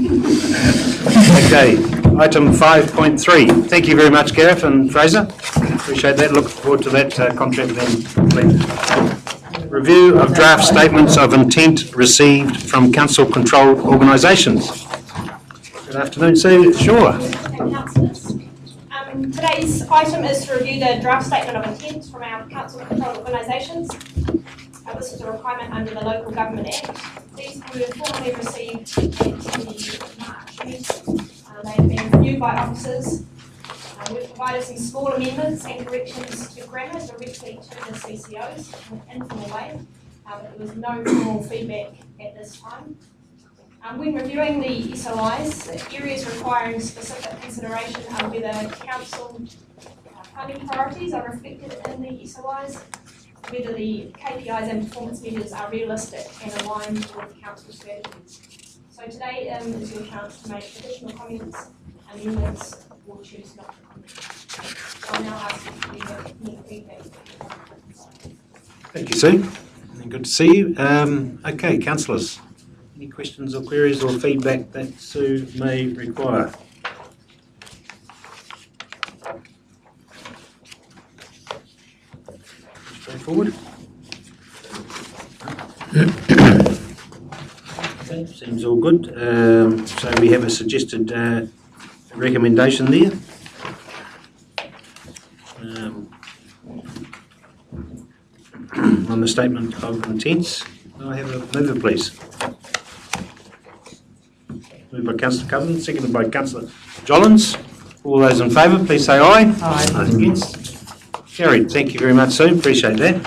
Okay, item 5.3. Thank you very much, Gareth and Fraser. Appreciate that. Look forward to that contract then completed. Review of draft statements of intent received from council-controlled organisations. Good afternoon, Sue. Sure. Councillors. Today's item is to review the draft statement of intent from our council-controlled organisations. This is a requirement under the Local Government Act. These were formally received at the March meeting. They have been reviewed by officers. We've provided some small amendments and corrections to grammar directly to the CCOs in an informal way, but there was no formal feedback at this time. When reviewing the SOIs, the areas requiring specific consideration are whether council funding priorities are reflected in the SOIs, whether the KPIs and performance measures are realistic and aligned with council strategies. So today is your chance to make additional comments, amendments, or choose not to comment. So I'll now ask you to leave any feedback. Thank you, Sue. Good to see you. Okay, councillors. Any questions or queries or feedback that Sue may require? Straightforward. Okay, seems all good. So we have a suggested recommendation there. On the statement of intents. Can I have a mover, please? Moved by Councillor Cousins, seconded by Councillor Jollins. All those in favour, please say aye. Aye. Those against? Carried. Thank you very much, Sue. Appreciate that.